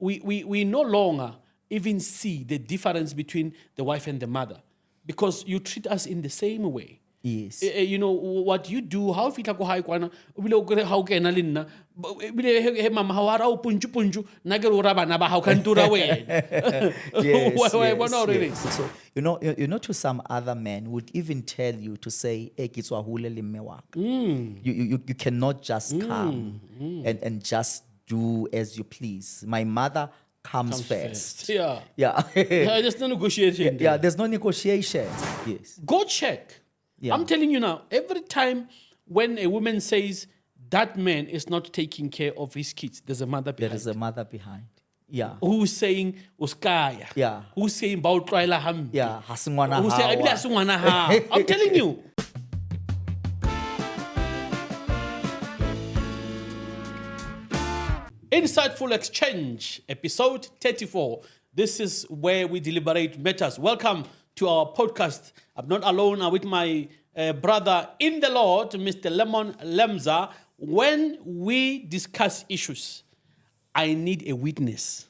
we no longer even see the difference between the wife and the mother because you treat us in the same way. Yes. You know what you do, how fitla ko hai kwana bile o kre ha o kena le nna bile he mama ha wa ra o punju na ke ro ra bana ba ha o kantura wena. Yes. So you know to some other men would even tell you to say ekitswa hule le mme wa ka. You cannot just come and just do as you please. My mother comes first. Yeah. Yeah. There's no negotiation. Yeah, there's no negotiation. Yes. Go check. Yeah. I'm telling you now, every time when a woman says that man is not taking care of his kids, there's a mother behind. There is a mother behind. Yeah. Who's saying uskaya? Yeah. Who's saying bautwaila hambi? Yeah. Hasingwana Who's saying hawa. hasungwana ha? I'm telling you. Insightful Exchange, episode 34. This is where we deliberate matters. Welcome to our podcast. I'm not alone. I'm with my brother in the Lord, Mr. Lemon Lemza. When we discuss issues, I need a witness.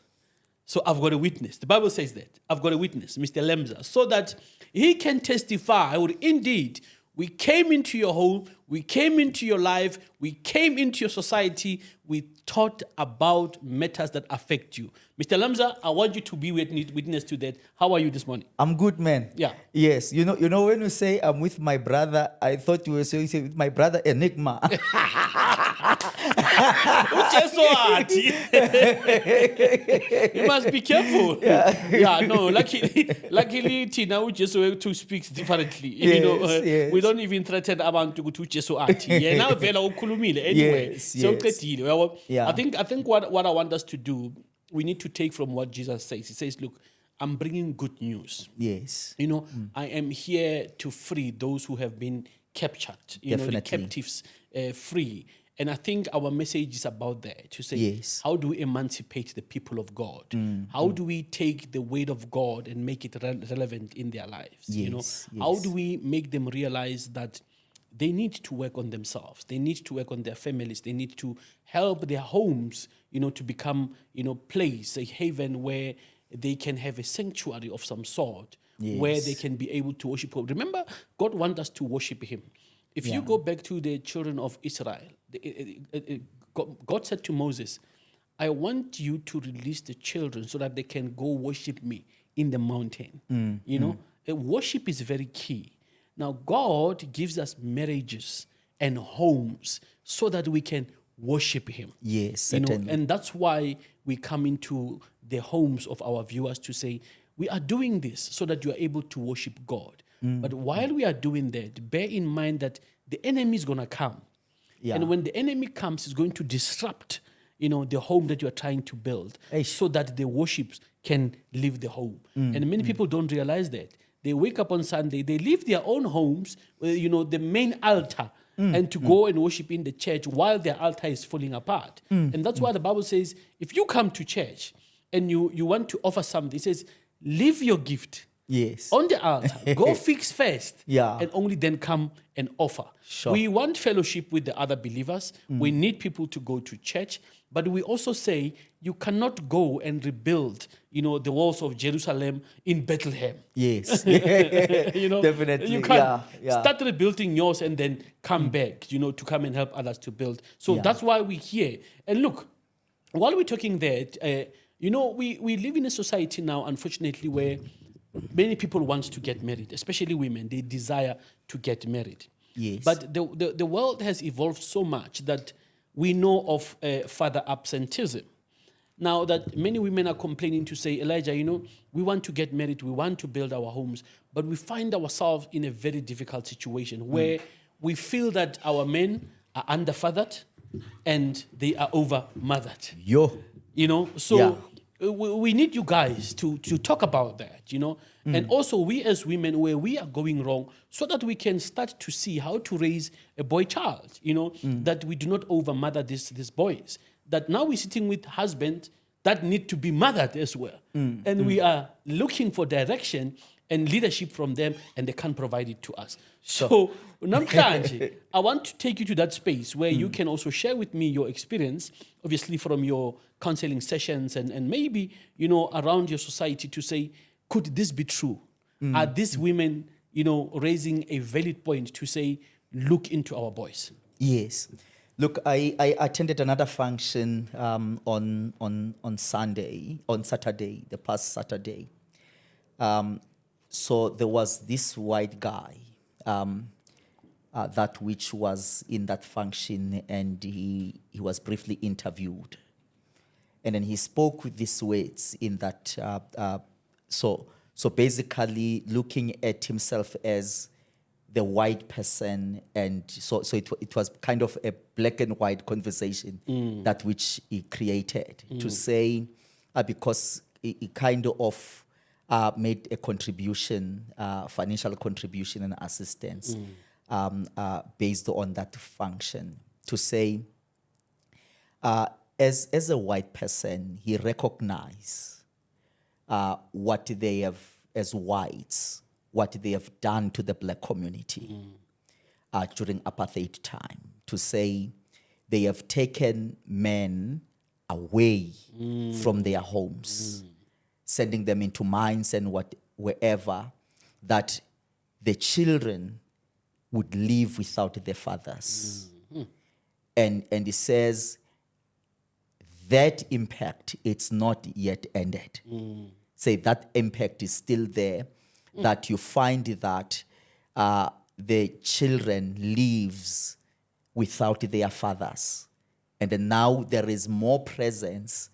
So I've got a witness. The Bible says that. I've got a witness, Mr. Lemza, so that he can testify, indeed, we came into your home, we came into your life, we came into your society, we thought about matters that affect you. Mr. Lemza, I want you to be witness to that. How are you this morning? I'm good, man. Yeah. Yes. You know when you say I'm with my brother, I thought you were saying with my brother Enigma. You must be careful. Yeah, no, luckily Tina Ujeso too speaks differently. Yes. We don't even threaten about to go to Jeso Ati. Yeah, now Vela Ukulumile anyway. Yes. So Yeah. I think what I want us to do, we need to take from what Jesus says. He says, look, I'm bringing good news. Yes. I am here to free those who have been captured. The captives free. And I think our message is about that, to say, yes, how do we emancipate the people of God? How do we take the word of God and make it relevant in their lives? Yes, How do we make them realize that they need to work on themselves? They need to work on their families. They need to help their homes, to become, place, a haven where they can have a sanctuary of some sort, where they can be able to worship God. Remember, God wants us to worship Him. If you go back to the children of Israel, God said to Moses, I want you to release the children so that they can go worship me in the mountain. Worship is very key. Now, God gives us marriages and homes so that we can worship Him. Yes, certainly. And that's why we come into the homes of our viewers to say, we are doing this so that you are able to worship God. But while we are doing that, bear in mind that the enemy is going to come. Yeah. And when the enemy comes, it's going to disrupt, the home that you are trying to build so that the worship can leave the home. And many people don't realize that. They wake up on Sunday, they leave their own homes, the main altar, and to go and worship in the church while their altar is falling apart. And that's why the Bible says, if you come to church and you want to offer something, it says, leave your gift. Yes. On the altar, go fix first, and only then come and offer. Sure. We want fellowship with the other believers. We need people to go to church, but we also say you cannot go and rebuild, the walls of Jerusalem in Bethlehem. Yes, definitely. You can't start rebuilding yours and then come back, to come and help others to build. So that's why we're here. And look, while we're talking that, we live in a society now, unfortunately, where many people want to get married, especially women. They desire to get married. Yes. But the world has evolved so much that we know of father absenteeism. Now that many women are complaining to say, Elijah, we want to get married, we want to build our homes, but we find ourselves in a very difficult situation where we feel that our men are underfathered and they are overmothered. We need you guys to talk about that, and also we as women, where we are going wrong, so that we can start to see how to raise a boy child, that we do not overmother these boys. That now we're sitting with husbands that need to be mothered as well. And we are looking for direction and leadership from them, and they can't provide it to us. So, namhlanje, I want to take you to that space where you can also share with me your experience, obviously from your counseling sessions and maybe, around your society, to say, could this be true? Are these women, raising a valid point to say, look into our boys? Yes. Look, I attended another function on Saturday, the past Saturday. So there was this white guy that which was in that function, and he was briefly interviewed. And then he spoke with these words in that, so basically looking at himself as the white person, and so it was kind of a black and white conversation that which he created to say, because he kind of made a contribution, financial contribution and assistance based on that function, to say, as a white person, he recognized what they have, as whites, what they have done to the black community during apartheid time, to say they have taken men away from their homes, sending them into mines and wherever, that the children would live without their fathers. And he says that impact, it's not yet ended. Say that impact is still there, that you find that the children lives without their fathers. And then now there is more presence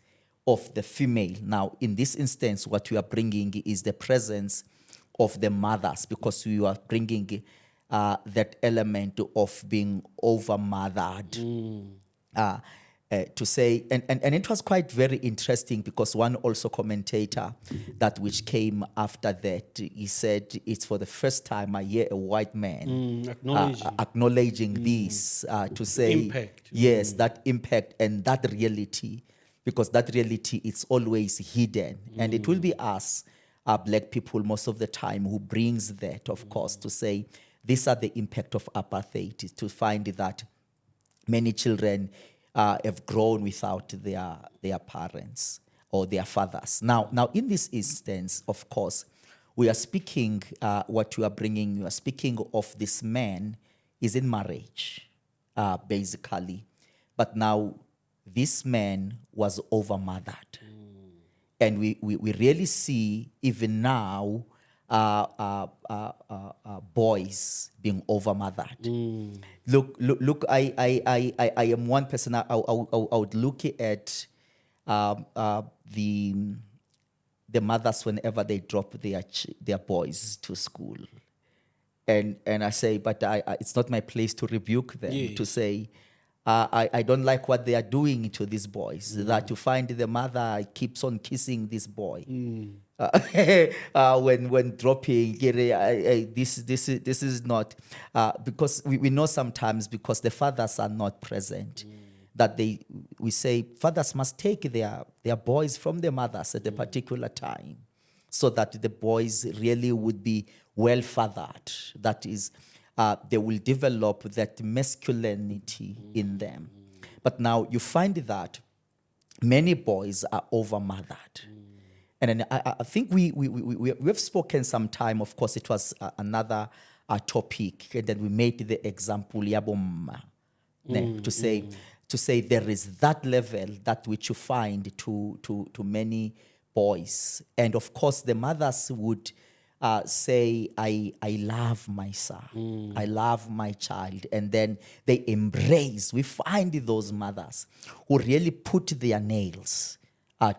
of the female. Now, in this instance, what we are bringing is the presence of the mothers, because we are bringing that element of being over-mothered. To say, and it was quite very interesting, because one also commentator that which came after that, he said, it's for the first time I hear a white man acknowledging this, to say, impact. Yes, that impact and that reality, because that reality is always hidden. And it will be us, black people, most of the time, who brings that, of course, to say, these are the impact of apartheid, to find that many children have grown without their parents or their fathers. Now, in this instance, of course, we are speaking, what you are bringing, you are speaking of this man is in marriage, basically. But now, this man was over-mothered. And we really see, even now, boys being over-mothered. Look, I am one person, I would look at the mothers whenever they drop their boys to school. And I say, but it's not my place to rebuke them, to say, I don't like what they are doing to these boys. That you find the mother keeps on kissing this boy. When dropping, this is not, because we know sometimes, because the fathers are not present, that we say fathers must take their boys from their mothers at a particular time, so that the boys really would be well fathered. That is, they will develop that masculinity in them. But now you find that many boys are over-mothered. And then I think we have spoken some time. Of course, it was another topic, and then we made the example yaboma to say there is that level that which you find to many boys, and of course the mothers would say, I love my son, I love my child, and then they embrace. We find those mothers who really put their nails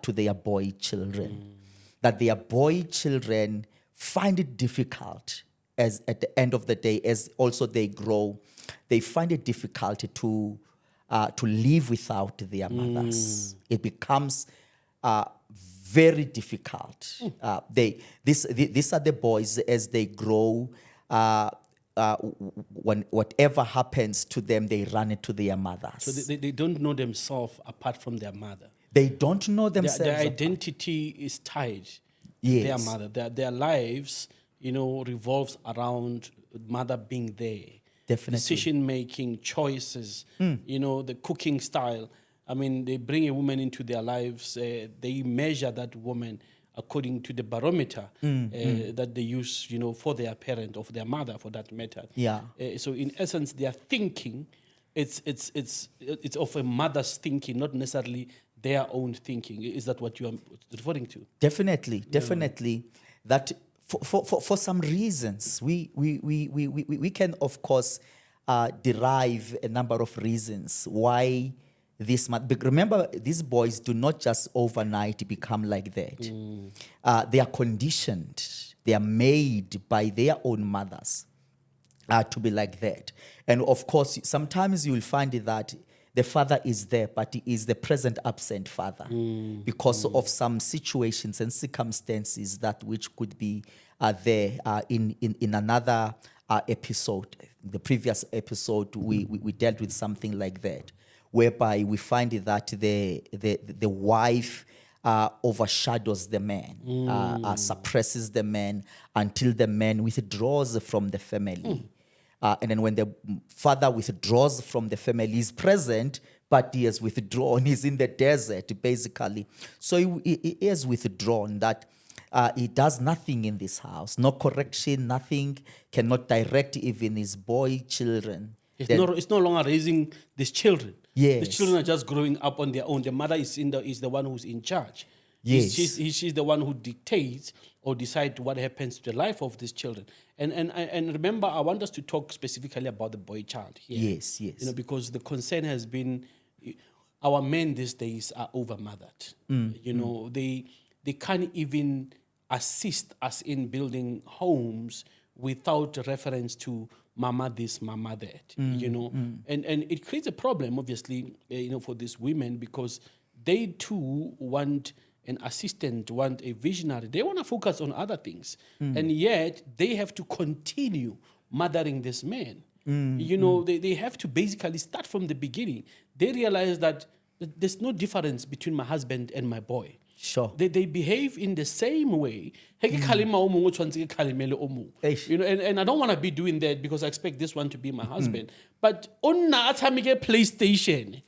to their boy children, that their boy children find it difficult, as at the end of the day, as also they grow, they find it difficult to live without their mothers. It becomes very difficult. These are the boys, as they grow, when whatever happens to them, they run into their mothers. So they don't know themselves apart from their mother. They don't know themselves. Their identity is tied to their mother. Their lives revolves around mother being there. Definitely. Decision-making, choices, the cooking style. I mean, they bring a woman into their lives. They measure that woman according to the barometer that they use, for their parent or for their mother, for that matter. Yeah. So in essence, their thinking, it's of a mother's thinking, not necessarily their own thinking. Is that what you are referring to? Definitely. That for some reasons, we can, of course, derive a number of reasons why this. Remember, these boys do not just overnight become like that. They are conditioned. They are made by their own mothers to be like that. And of course, sometimes you will find that the father is there, but he is the present absent father because of some situations and circumstances that which could be there in another episode. The previous episode, we dealt with something like that, whereby we find that the wife overshadows the man, suppresses the man until the man withdraws from the family. And then when the father withdraws from the family, he's present, but he has withdrawn. He's in the desert, basically. So he is withdrawn, that he does nothing in this house. No correction, nothing, cannot direct even his boy children. It's no longer raising these children. Yes. The children are just growing up on their own. The mother is the one who's in charge. Yes. She's the one who dictates or decides what happens to the life of these children. And remember, I want us to talk specifically about the boy child here. Yes. Because the concern has been our men these days are overmothered. They can't even assist us in building homes without reference to mama this, mama that. And it creates a problem, obviously, for these women, because they too want an assistant, want a visionary. They want to focus on other things. And yet they have to continue mothering this man. They have to basically start from the beginning. They realize that there's no difference between my husband and my boy. Sure. They behave in the same way. And I don't want to be doing that because I expect this one to be my husband. But onna atamike PlayStation.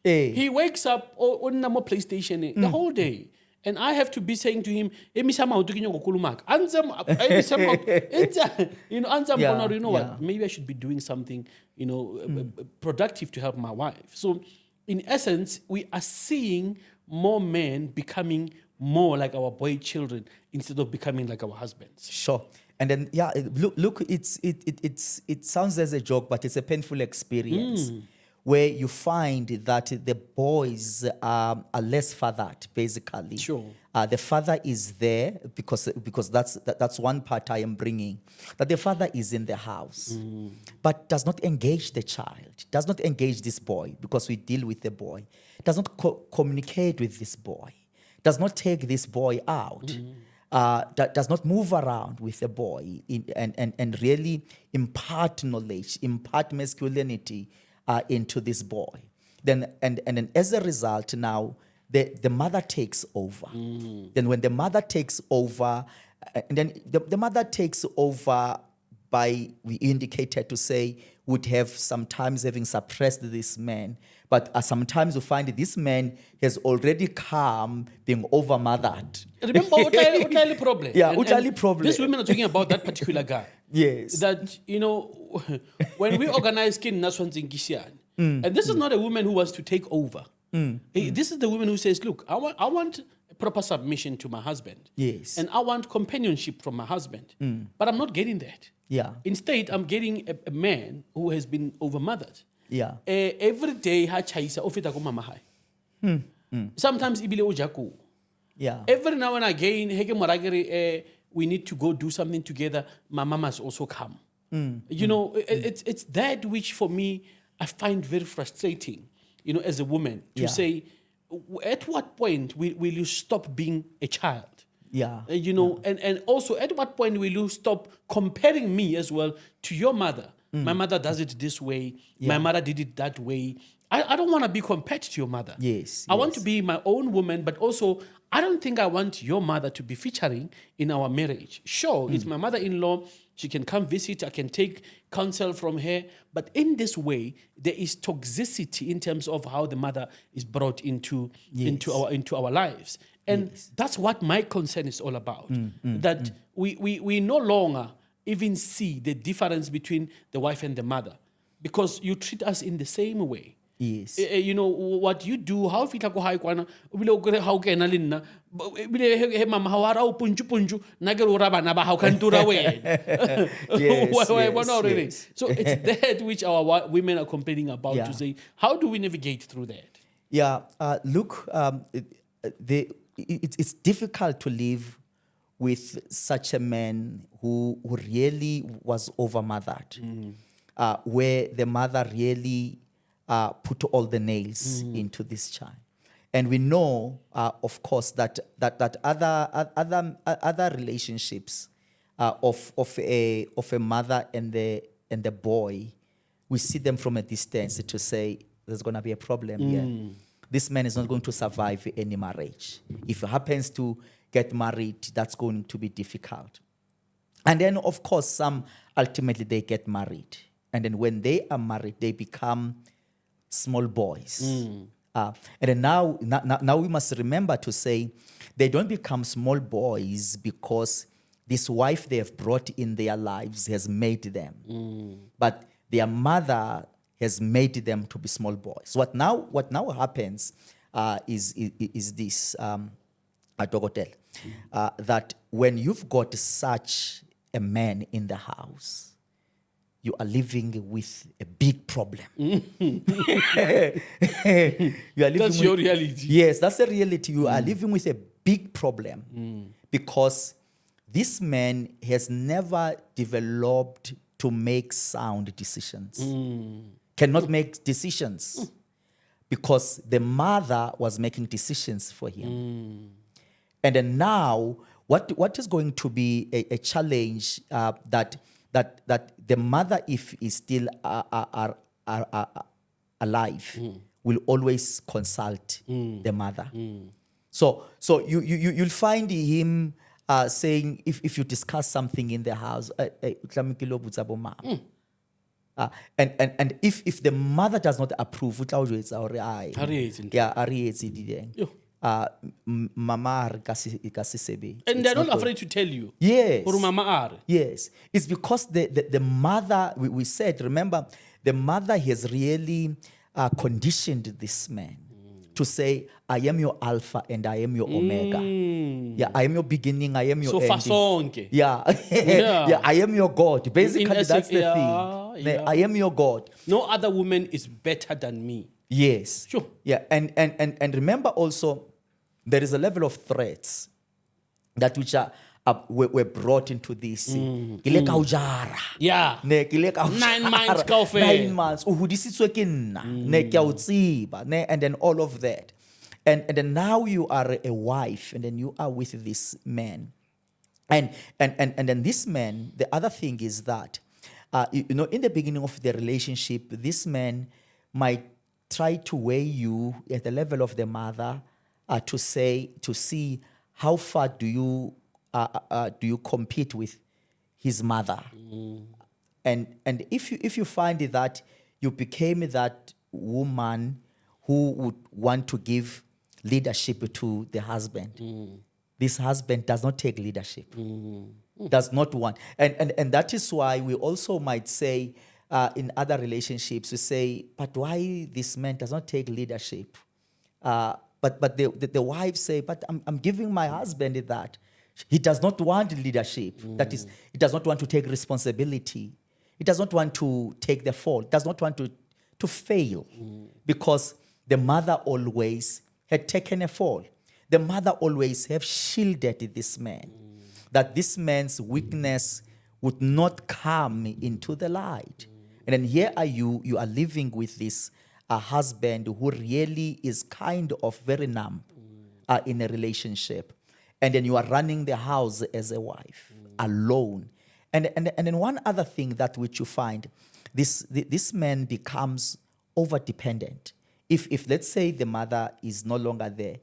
He wakes up on more PlayStation the whole day. And I have to be saying to him, what? Maybe I should be doing something, productive to help my wife. So in essence, we are seeing more men becoming more like our boy children instead of becoming like our husbands. Sure. And then, look, it sounds as a joke, but it's a painful experience where you find that the boys are less fathered, basically. Sure. The father is there because that's one part I am bringing. That the father is in the house, but does not engage the child, does not engage this boy, because we deal with the boy, does not communicate with this boy, does not take this boy out, does not move around with the boy and really impart knowledge, impart masculinity into this boy. Then as a result, now the mother takes over. Then when the mother takes over, and then the mother takes over by, we indicated to say, would have sometimes having suppressed this man, but sometimes you find this man has already come being overmothered. Remember, Utali problem. Yeah, Utali problem. These women are talking about that particular guy. Yes. That, when we organize Kin Naswan Zinkishan, and this is not a woman who wants to take over. This is the woman who says, look, I want proper submission to my husband. Yes. And I want companionship from my husband. But I'm not getting that. Yeah. Instead, I'm getting a man who has been overmothered. Yeah. Every day, ha chaisa ofita ko mama hai. Sometimes ibile ojaku. Yeah. Every now and again, heke maragiri, we need to go do something together. My mama's also come. It's that which for me I find very frustrating. As a woman, to say, at what point will you stop being a child? Yeah. And also at what point will you stop comparing me as well to your mother? My mother does it this way. My mother did it that way. I don't want to be compared to your mother. Yes, I want to yes. be my own woman, but also I don't think I want your mother to be featuring in our marriage. Sure, it's my mother-in-law. She can come visit. I can take counsel from her. But in this way, there is toxicity in terms of how the mother is brought into our lives. And that's what my concern is all about. That we no longer even see the difference between the wife and the mother, because you treat us in the same way. Yes. You know what you do, how fitla ko hai kwana o bile o kere ha o kena le nna bile he mama ha wa ra o punchu na ke ro ra bana ba ha o kantura wena. Yes. So it's that which our women are complaining about, to say, how do we navigate through that? Yeah, look, it's difficult to live with such a man who really was overmothered, where the mother really put all the nails into this child. And we know, of course, that other relationships of a mother and the boy, we see them from a distance to say there's going to be a problem here. This man is not going to survive any marriage. If he happens to get married, that's going to be difficult. And then, of course, some ultimately they get married. And then when they are married, they become small boys. And then now we must remember to say they don't become small boys because this wife they have brought in their lives has made them. But their mother has made them to be small boys. What now happens is this, that when you've got such a man in the house, you are living with a big problem. That's your reality. Yes, that's the reality. You are living with a big problem because this man has never developed to make sound decisions. Cannot make decisions because the mother was making decisions for him. And then now, what is going to be a challenge that the mother, if is still alive, will always consult the mother. So you'll find him saying, if you discuss something in the house, and if the mother does not approve, mama and they're not afraid to tell you. Yes. Or mama are. Yes. It's because the mother, we said, remember, the mother has really conditioned this man to say, I am your alpha and I am your omega. Yeah, I am your beginning, I am your ending. Yeah. Yeah, I am your God. Basically, that's the thing. Yeah. I am your God. No other woman is better than me. Yes. Sure. Yeah, and remember also, there is a level of threats that which were brought into this. Yeah. 9 months, 9 months. And then all of that. And then now you are a wife, and then you are with this man. And then this man, the other thing is that, in the beginning of the relationship, this man might try to weigh you at the level of the mother to see how far do you compete with his mother. And if you find that you became that woman who would want to give leadership to the husband, this husband does not take leadership. Does not want. And that is why we also might say, in other relationships, we say, but why this man does not take leadership? But the wives say, but I'm giving my husband that. He does not want leadership. That is, he does not want to take responsibility. He does not want to take the fall. Does not want to fail. Because the mother always had taken a fall. The mother always have shielded this man. That this man's weakness would not come into the light. And then here are you are living with this husband who really is kind of very numb in a relationship. And then you are running the house as a wife, alone. And then one other thing that which you find, this man becomes over-dependent. if let's say the mother is no longer there,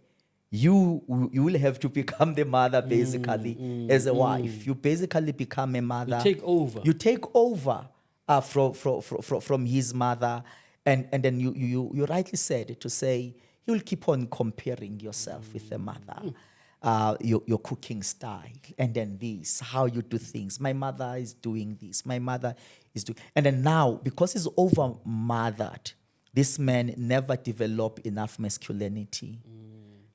you will have to become the mother basically as a wife. You basically become a mother. You take over from his mother, and then you rightly said to say he will keep on comparing yourself with the mother. Your cooking style, and then this, how you do things. My mother is doing this. My mother is doing, and then now because he's over mothered, this man never developed enough masculinity,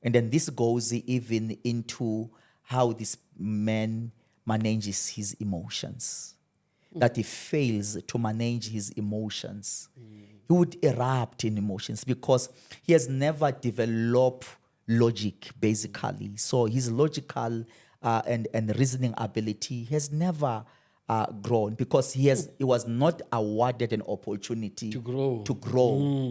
and then this goes even into how this man manages his emotions. That he fails to manage his emotions. He would erupt in emotions because he has never developed logic, basically. So his logical and reasoning ability has never grown because he was not awarded an opportunity to grow,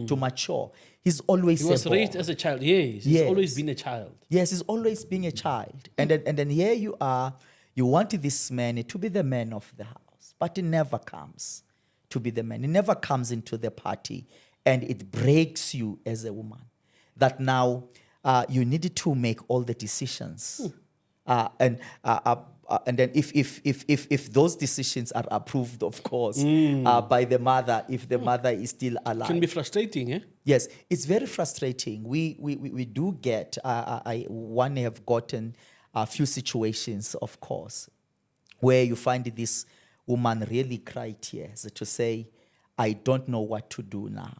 to mature. He was raised as a child. Yes, he's always been a child. Yes, he's always been a child. And then here you are, you want this man to be the man of the house, but he never comes to be the man. He never comes into the party, and it breaks you as a woman. That now you need to make all the decisions, and then if those decisions are approved, of course, by the mother, if the mother is still alive, can be frustrating, eh? Yes, it's very frustrating. We do get. One have gotten a few situations, of course, where you find this woman really cry tears to say, "I don't know what to do now.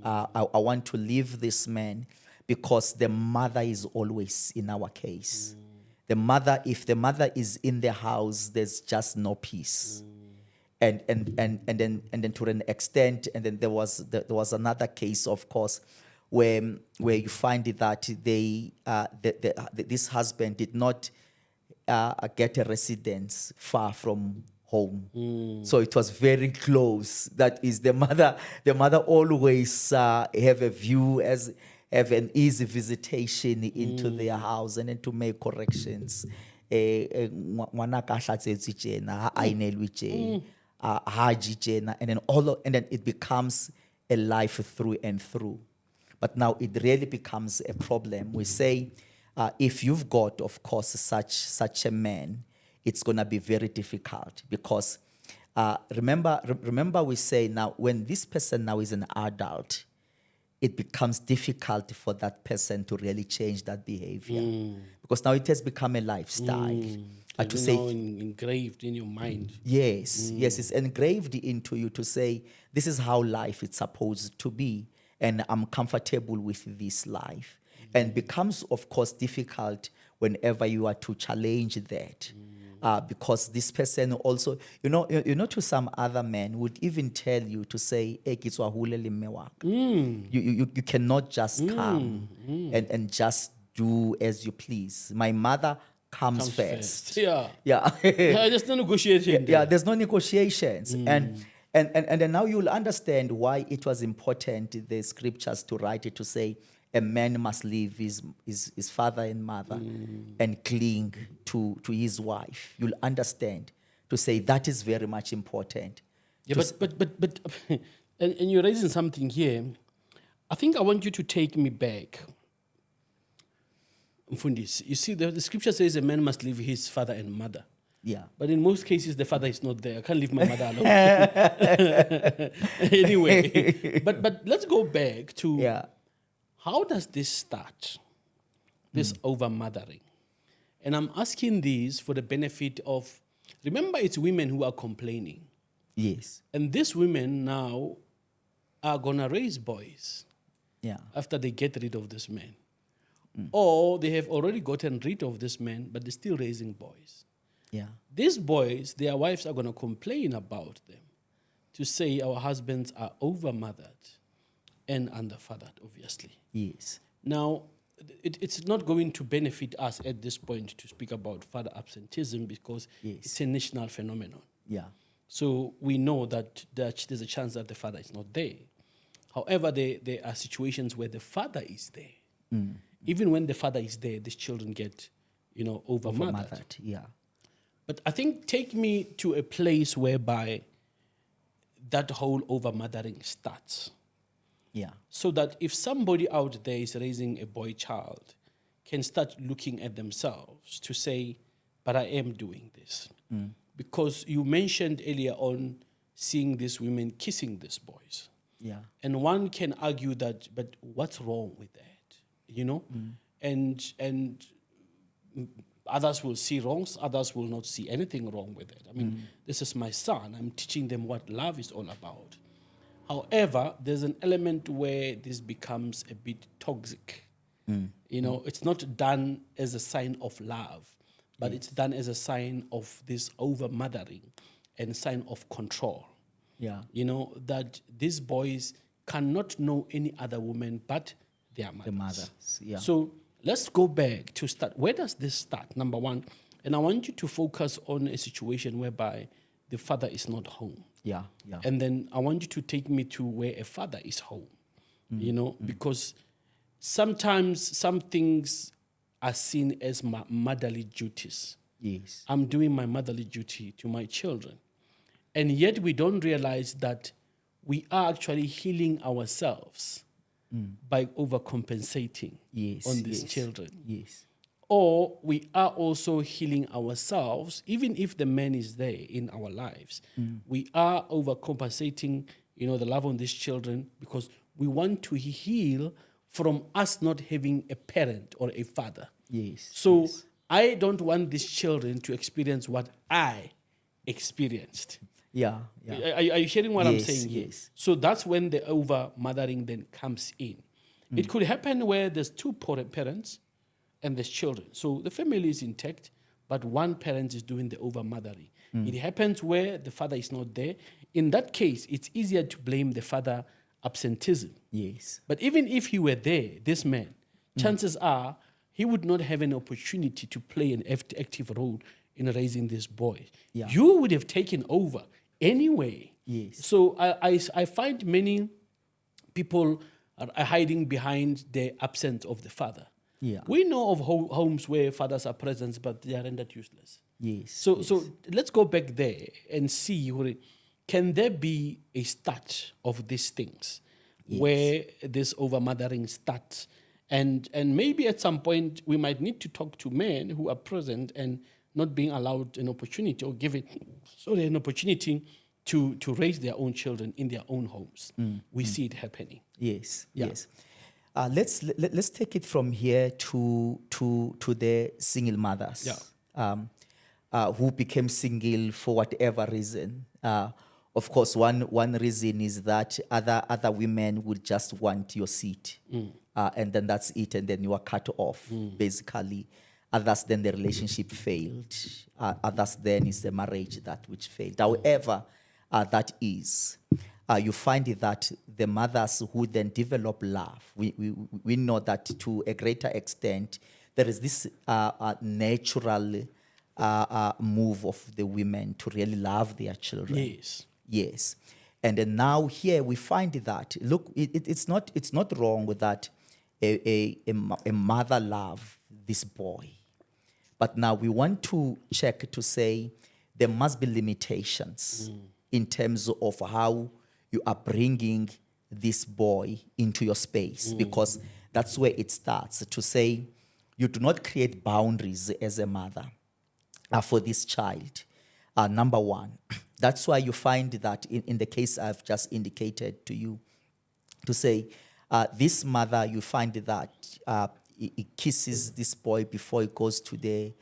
I want to leave this man." Because the mother is always in our case. The mother, if the mother is in the house, there's just no peace. And then to an extent, and then there was another case, of course, where you find that this husband did not get a residence far from home. So it was very close. That is, the mother always have a view have an easy visitation into their house and then to make corrections. And then it becomes a life through and through. But now it really becomes a problem. We say, if you've got, of course, such a man, it's going to be very difficult because remember we say now when this person now is an adult, it becomes difficult for that person to really change that behavior because now it has become a lifestyle. To say, engraved in your mind. Yes, it's engraved into you to say, this is how life is supposed to be, and I'm comfortable with this life. And becomes, of course, difficult whenever you are to challenge that. Because this person also, to some other men would even tell you to say, you cannot just come and just do as you please. My mother comes first. Yeah. There's no negotiation. Yeah, there's no negotiations. And then now you'll understand why it was important, the scriptures, to write it to say, a man must leave his father and mother and cling to his wife. You'll understand to say that is very much important. Yeah, but and you're raising something here. I think I want you to take me back. Mfundis, you see, the scripture says a man must leave his father and mother. Yeah. But in most cases, the father is not there. I can't leave my mother alone. Anyway, but let's go back to how does this start, this over-mothering? And I'm asking this for the benefit of, remember, it's women who are complaining. Yes. And these women now are going to raise boys after they get rid of this man. Or they have already gotten rid of this man, but they're still raising boys. Yeah. These boys, their wives are going to complain about them to say our husbands are over-mothered and under-fathered, obviously. Yes. Now, it's not going to benefit us at this point to speak about father absenteeism because it's a national phenomenon. Yeah. So we know that there's a chance that the father is not there. However, there are situations where the father is there. Even when the father is there, these children get, over-mothered. Yeah. But I think take me to a place whereby that whole over-mothering starts. Yeah. So that if somebody out there is raising a boy child, can start looking at themselves to say, but I am doing this. Because you mentioned earlier on seeing these women kissing these boys. Yeah. And one can argue that, but what's wrong with that? You know? And others will see wrongs, others will not see anything wrong with it. I mean, this is my son. I'm teaching them what love is all about. However, there's an element where this becomes a bit toxic. You know, it's not done as a sign of love, but it's done as a sign of this over-mothering and a sign of control. Yeah. You know, that these boys cannot know any other woman but their mothers. The mothers. Yeah. So let's go back to start. Where does this start? Number one, and I want you to focus on a situation whereby the father is not home. Yeah. Yeah. And then I want you to take me to where a father is home, you know, because sometimes some things are seen as motherly duties. Yes. I'm doing my motherly duty to my children. And yet we don't realize that we are actually healing ourselves by overcompensating Yes. on these yes. children. Yes. Or we are also healing ourselves, even if the man is there in our lives. We are overcompensating, you know, the love on these children because we want to heal from us not having a parent or a father. Yes. So yes. I don't want these children to experience what I experienced. Yeah. Yeah. Are you hearing what I'm Yes, saying here? yes. So that's when the over-mothering then comes in. It could happen where there's two parents and there's children. So the family is intact, but one parent is doing the over-mothering. It happens where the father is not there. In that case, it's easier to blame the father absenteeism. Yes. But even if he were there, this man, chances are he would not have an opportunity to play an active role in raising this boy. Yeah. You would have taken over anyway. Yes. So I find many people are hiding behind the absence of the father. Yeah. We know of homes where fathers are present, but they are rendered useless. Yes. So let's go back there and see, can there be a start of these things where this over-mothering starts? And maybe at some point we might need to talk to men who are present and not being allowed an opportunity or given an opportunity to raise their own children in their own homes. We see it happening. Yes. Yeah. Yes. Let's take it from here to the single mothers. Yeah. Who became single for whatever reason. Of course, one reason is that other women would just want your seat, and then that's it, and then you are cut off, basically. Others, then the relationship failed. Others, then is the marriage that which failed. However, that is, you find that the mothers who then develop love, we know that to a greater extent, there is this natural move of the women to really love their children. Yes. Yes. And then now here we find that, look, it's not wrong with that a mother love this boy. But now we want to check to say there must be limitations in terms of how you are bringing this boy into your space, because that's where it starts, to say you do not create boundaries as a mother for this child. Number one, that's why you find that in the case I've just indicated to you, to say this mother, you find that he kisses this boy before he goes to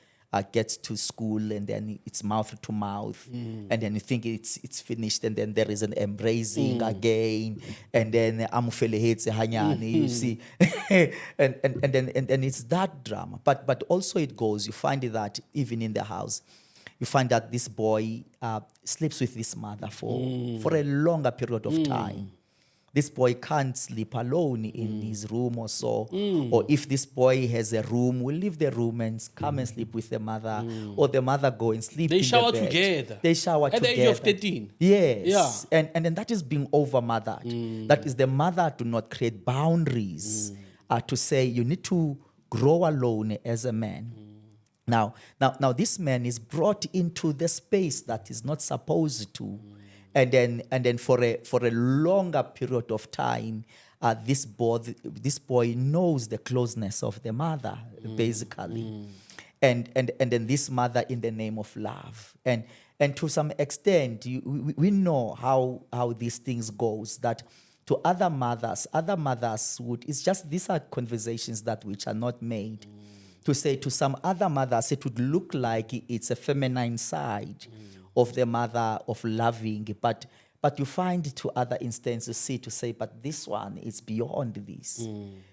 gets to school, and then it's mouth to mouth, and then you think it's finished, and then there is an embracing again, and then amufelehetsi hanyani, you see, and then it's that drama. But also it goes, you find that even in the house, you find that this boy sleeps with this mother for a longer period of time. This boy can't sleep alone in his room or so. Or if this boy has a room, will leave the room and come and sleep with the mother. Or the mother go and sleep in the bed. They shower together. They shower At together. the age of 13. Yes. Yeah. And then that is being over-mothered. That is the mother to not create boundaries. To say you need to grow alone as a man. Now this man is brought into the space that is not supposed to. And then for a longer period of time, this boy knows the closeness of the mother, basically. And then this mother in the name of love. And to some extent, we know how these things goes, that to other mothers would, it's just, these are conversations that which are not made. To say to some other mothers, it would look like it's a feminine side of the mother of loving, but you find to other instances to say, but this one is beyond this.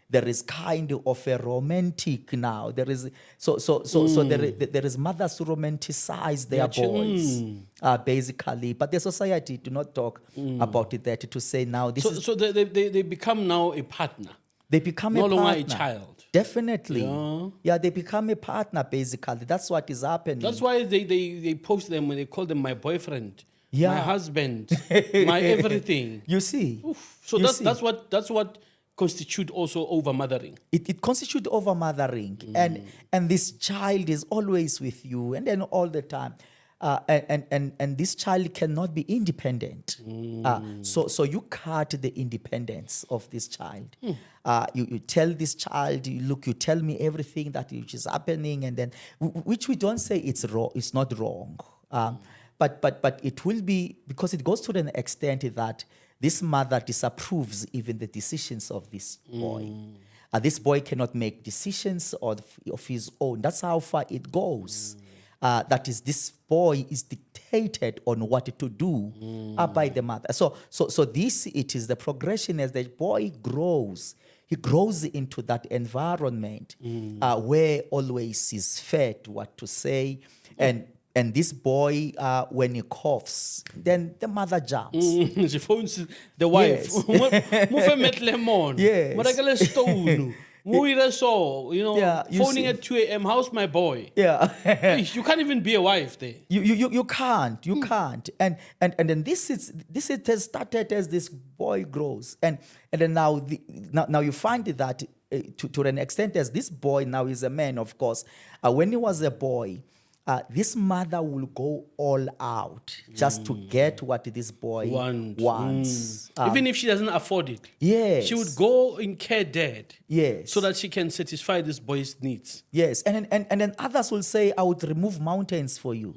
There is kind of a romantic now. There is so there is mothers who romanticize their boys, basically. But the society do not talk about it. That to say now this is, so they become now a partner. They become no a partner. longer a child. Definitely. Yeah, they become a partner, basically. That's what is happening. That's why they post them when they call them my boyfriend, Yeah. my husband, my everything. You see? Oof. So that's what constitute also over mothering. It constitutes over mothering. And this child is always with you, and then all the time. And this child cannot be independent. So you cut the independence of this child. You tell this child, you tell me everything that is happening, and then which we don't say it's wrong. It's not wrong. But it will be, because it goes to an extent that this mother disapproves even the decisions of this boy. This boy cannot make decisions of his own. That's how far it goes. That is, this boy is dictated on what to do by the mother. So this, it is the progression as the boy grows. He grows into that environment where always is fed what to say. And this boy, when he coughs, then the mother jumps. She phones the wife. Yes. Phoning at 2 a.m. How's my boy? Yeah. You can't even be a wife there. You can't. You can't. And then this has started as this boy grows. And then now you find that to an extent, as this boy now is a man, of course. When he was a boy, this mother will go all out just to get what this boy wants. Even if she doesn't afford it. Yes. She would go in care debt. Yes. So that she can satisfy this boy's needs. Yes. And then others will say, I would remove mountains for you.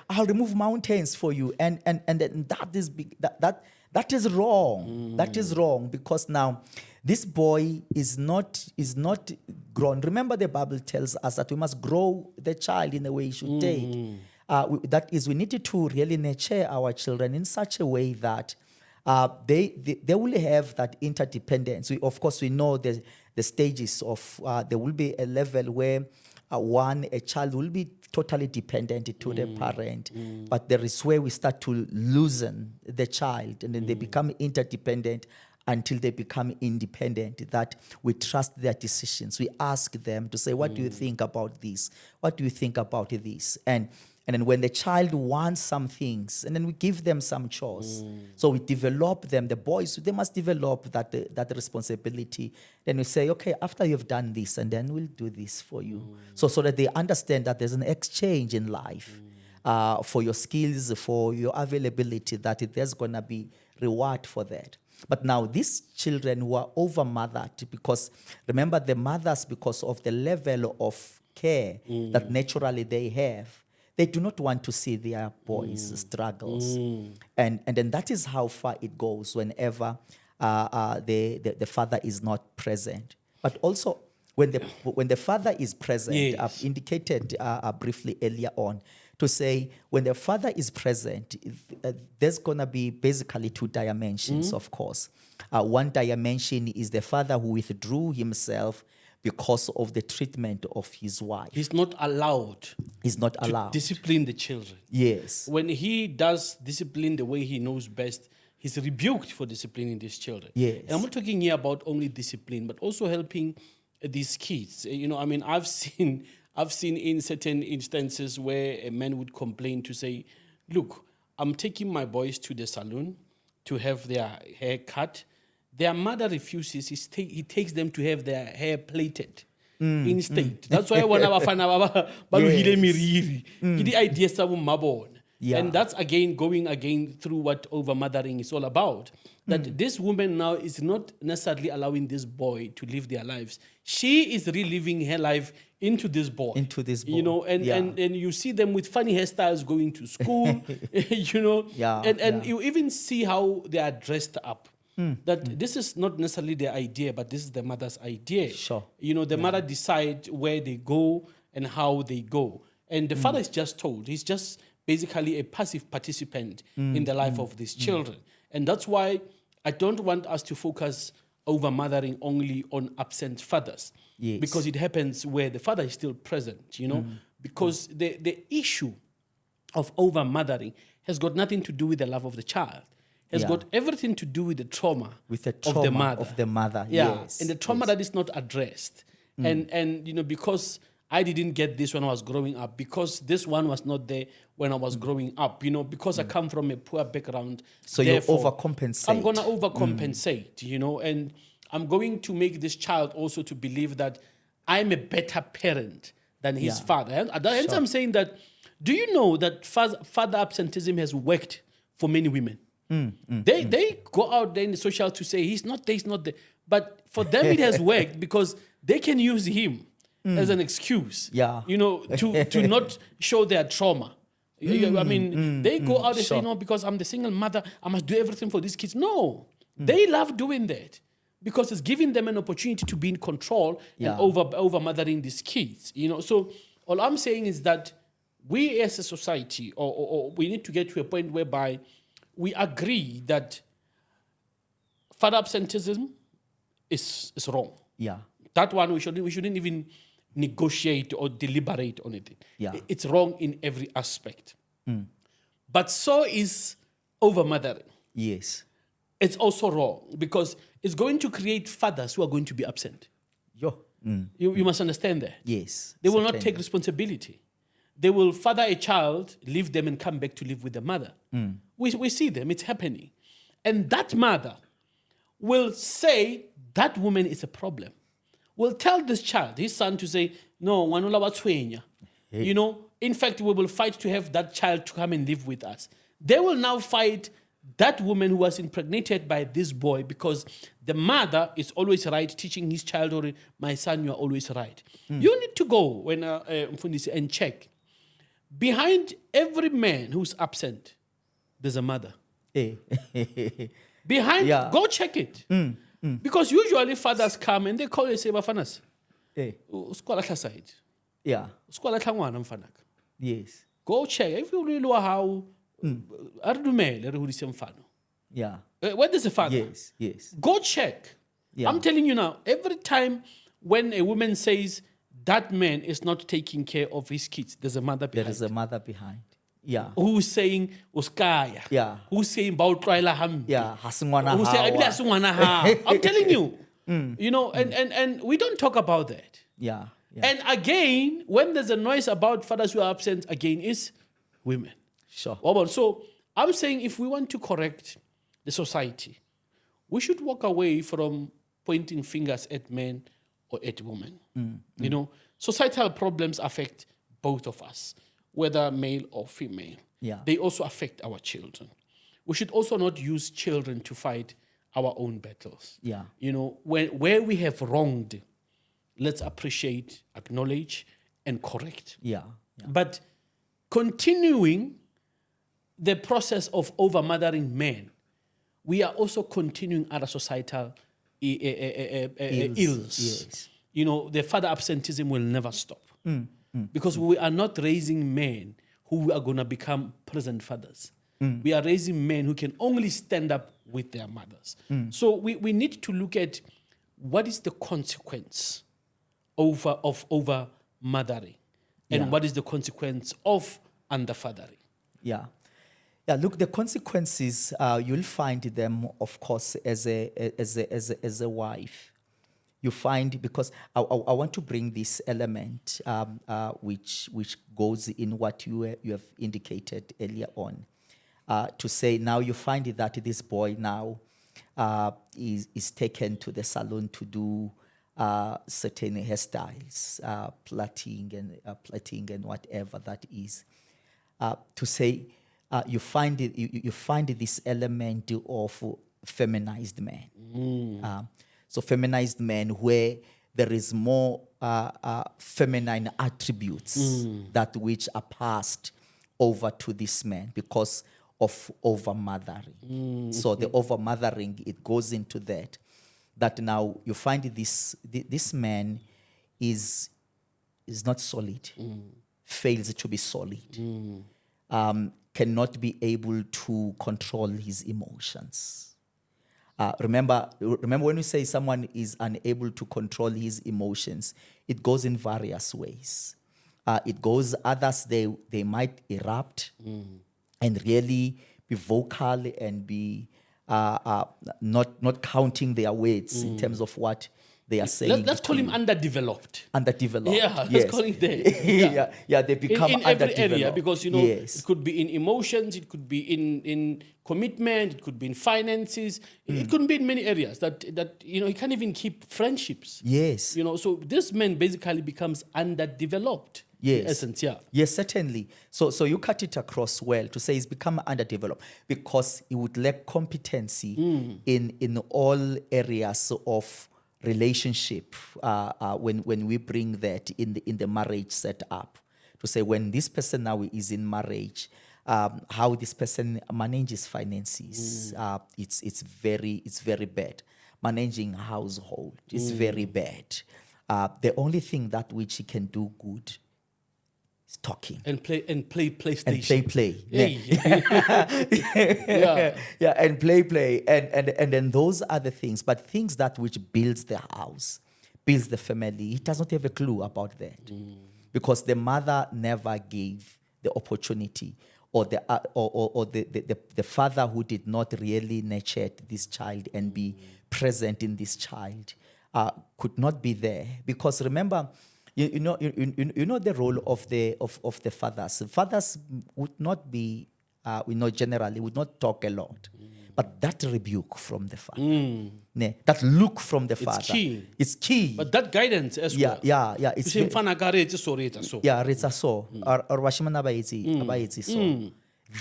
I'll remove mountains for you. And then that is big, that is wrong. That is wrong, because now this boy is not grown. Remember, the Bible tells us that we must grow the child in the way he should take. That is, we need to really nurture our children in such a way that they will have that interdependence. Of course, we know the stages of, there will be a level where a child will be totally dependent to the parent. But there is where we start to loosen the child, and then they become interdependent until they become independent, that we trust their decisions. We ask them to say, what do you think about this? What do you think about this? And then when the child wants some things, and then we give them some chores. So we develop them. The boys, they must develop that responsibility. Then we say, okay, after you've done this, and then we'll do this for you. So that they understand that there's an exchange in life for your skills, for your availability, that there's going to be reward for that. But now these children who are over-mothered, because remember, the mothers, because of the level of care that naturally they have, they do not want to see their boys' struggles. And then that is how far it goes whenever the father is not present. But also, when the father is present, yes. I've indicated briefly earlier on, to say when the father is present, there's going to be basically two dimensions, of course. One dimension is the father who withdrew himself because of the treatment of his wife. He's not allowed. To discipline the children. Yes. When he does discipline the way he knows best, he's rebuked for disciplining these children. Yes. And I'm not talking here about only discipline, but also helping these kids. I've seen in certain instances where a man would complain to say, look, I'm taking my boys to the salon to have their hair cut. Their mother refuses. He takes them to have their hair plaited instead. That's why when I the ideas of mabon. Yeah. And that's again going again through what over-mothering is all about. That this woman now is not necessarily allowing this boy to live their lives. She is reliving her life into this boy. Into this You boy. know, and you see them with funny hairstyles going to school, you know. Yeah, And yeah. you even see how they are dressed up. That this is not necessarily their idea, but this is the mother's idea. Sure. You know, the mother decides where they go and how they go. And the father is just told. He's just basically a passive participant in the life of these children. And that's why I don't want us to focus over mothering only on absent fathers. Yes. Because it happens where the father is still present, you know. Because the issue of over mothering has got nothing to do with the love of the child. Has got everything to do with the trauma, With the trauma of the mother. Yeah. And the trauma that is not addressed. And you know, because I didn't get this when I was growing up, because this one was not there when I was growing up, you know, because I come from a poor background. So you overcompensate. I'm going to overcompensate, you know, and I'm going to make this child also to believe that I'm a better parent than his father. And hence I'm saying that, do you know that father absenteeism has worked for many women? They go out there in the social to say he's not there. But for them it has worked because they can use him as an excuse. Yeah. You know, to not show their trauma. I mean, they go out and say, no, because I'm the single mother, I must do everything for these kids. No. They love doing that because it's giving them an opportunity to be in control and over mothering these kids. You know, so all I'm saying is that we as a society, or we need to get to a point whereby we agree that father absenteeism is wrong. Yeah. That one we shouldn't even negotiate or deliberate on it. Yeah. It's wrong in every aspect. But so is over mothering. Yes. It's also wrong because it's going to create fathers who are going to be absent. You must understand that. Yes. They will not take responsibility. They will father a child, leave them, and come back to live with the mother. We see them, it's happening. And that mother will say that woman is a problem. Will tell this child, his son, to say, no, wanula watwenya. You know, in fact, we will fight to have that child to come and live with us. They will now fight that woman who was impregnated by this boy because the mother is always right, teaching his child, or my son, you are always right. You need to go when and check. Behind every man who's absent, there's a mother. Behind, go check it. Because usually fathers come and they call and say, Bafanas, side. Yeah. Yes. Go check. If you really know how, Yeah. where is the father? Yes. Yes. Go check. Yeah. I'm telling you now, every time when a woman says that man is not taking care of his kids, there's a mother behind. There is a mother behind. Yeah. Who's saying Uskaya? Yeah. Who's saying Bautwaila Ham? Yeah. Hasungwana Who's saying hawa. Hasungwana ha? I'm telling you. You know, and we don't talk about that. Yeah. Yeah. And again, when there's a noise about fathers who are absent, again, is women. Sure. So I'm saying if we want to correct the society, we should walk away from pointing fingers at men or at women. You know, societal problems affect both of us, whether male or female. Yeah. They also affect our children. We should also not use children to fight our own battles. Yeah. You know, where we have wronged, let's appreciate, acknowledge, and correct. Yeah. But continuing the process of over-mothering men, we are also continuing other societal ills. Yes. You know, the father absenteeism will never stop. Because we are not raising men who are going to become present fathers. We are raising men who can only stand up with their mothers. So we need to look at what is the consequence of over mothering and what is the consequence of under fathering. Yeah, look, the consequences, you'll find them, of course, as a wife. You find, because I want to bring this element which goes in what you have indicated earlier on, to say now you find that this boy now is taken to the salon to do certain hairstyles, plaiting and whatever that is, to say you find it. You find this element of feminized men. So feminized men where there is more feminine attributes that which are passed over to this man because of over-mothering. So the over-mothering, it goes into that now you find this man is not solid, fails to be solid, cannot be able to control his emotions. Remember when we say someone is unable to control his emotions, it goes in various ways. It goes, others, they might erupt and really be vocal and be not counting their words in terms of what they are saying. Let's call him underdeveloped. Underdeveloped. Yeah, yes. let's call it there. Yeah, they become in every area, because yes. it could be in emotions, it could be in commitment, it could be in finances, it could be in many areas that he can't even keep friendships. Yes. So this man basically becomes underdeveloped. Yes. In essence, yeah. Yes, certainly. So you cut it across well to say he's become underdeveloped because he would lack competency in all areas of relationship when we bring that in the marriage setup. To say when this person now is in marriage, how this person manages finances, it's very bad. Managing household is very bad. The only thing that which he can do good is talking and play PlayStation and play. Hey. Yeah, and play and then those are the things, but things that which builds the house, builds the family, he does not have a clue about that because the mother never gave the opportunity, or the father who did not really nurture this child and be present in this child could not be there. Because remember, you know the role of the fathers. Fathers would not be, generally would not talk a lot, but that rebuke from the father, that look from the father, it's key. But that guidance as well. Yeah. It's so. Yeah, it's so. Or washimana abaitsi so.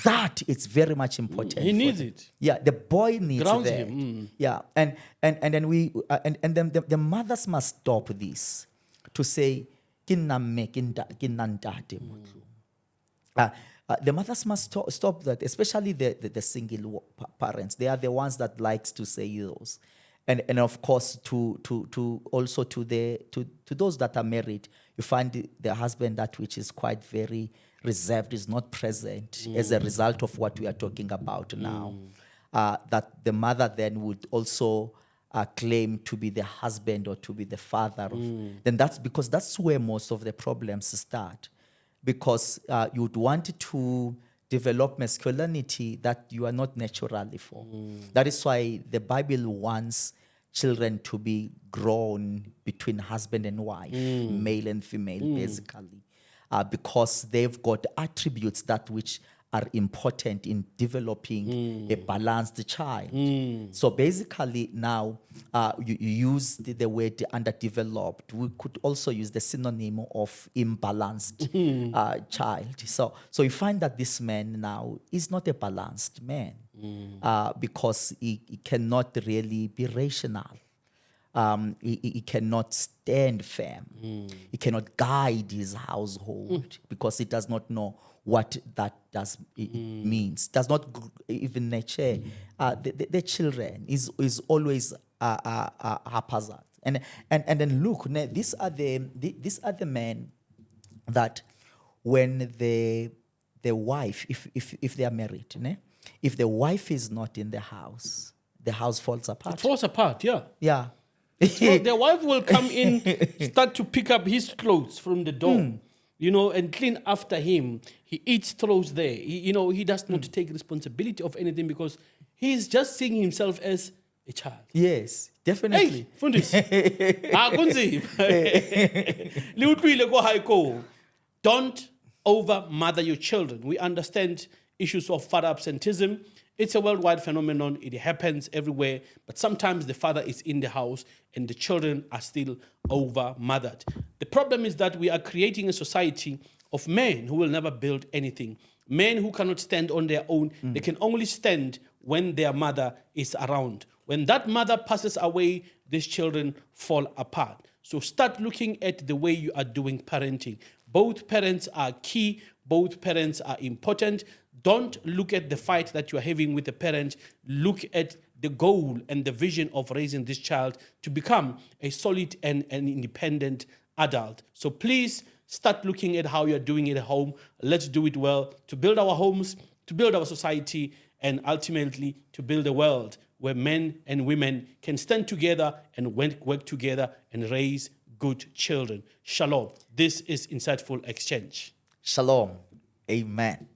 That is very much important. He needs it. Yeah, the boy needs Grounds that. him. Yeah, and then we and then the mothers must stop this to say the mothers must stop that, especially the single parents. They are the ones that likes to say those, and of course to also to those that are married, you find the husband that which is quite very reserved, is not present as a result of what we are talking about now. That the mother then would also claim to be the husband or to be the father. Then that's because that's where most of the problems start. Because you would want to develop masculinity that you are not naturally for. That is why the Bible wants children to be grown between husband and wife, male and female, basically. Because they've got attributes that which are important in developing a balanced child. So basically now you use the word underdeveloped. We could also use the synonym of imbalanced child. So you find that this man now is not a balanced man because he cannot really be rational. He cannot stand firm. He cannot guide his household because he does not know what that means. Does not even nurture the children. Is always haphazard. And then look, these are the men that when the wife, if they are married, if the wife is not in the house falls apart. It falls apart, yeah. Yeah. So the wife will come in, start to pick up his clothes from the door, and clean after him. He eats, throws there. He does not take responsibility of anything because he's just seeing himself as a child. Yes, definitely. Hey, Fundis. Don't over-mother your children. We understand issues of father absenteeism. It's a worldwide phenomenon. It happens everywhere. But sometimes the father is in the house and the children are still over-mothered. The problem is that we are creating a society of men who will never build anything Men who cannot stand on their own, they can only stand when their mother is around. When that mother passes away, these children fall apart. So start looking at the way you are doing parenting. Both parents are key. Both parents are important. Don't look at the fight that you are having with the parent. Look at the goal and the vision of raising this child to become a solid and an independent adult. So please start looking at how you're doing it at home. Let's do it well to build our homes, to build our society, and ultimately to build a world where men and women can stand together and work together and raise good children. Shalom. This is Insightful Exchange. Shalom. Amen.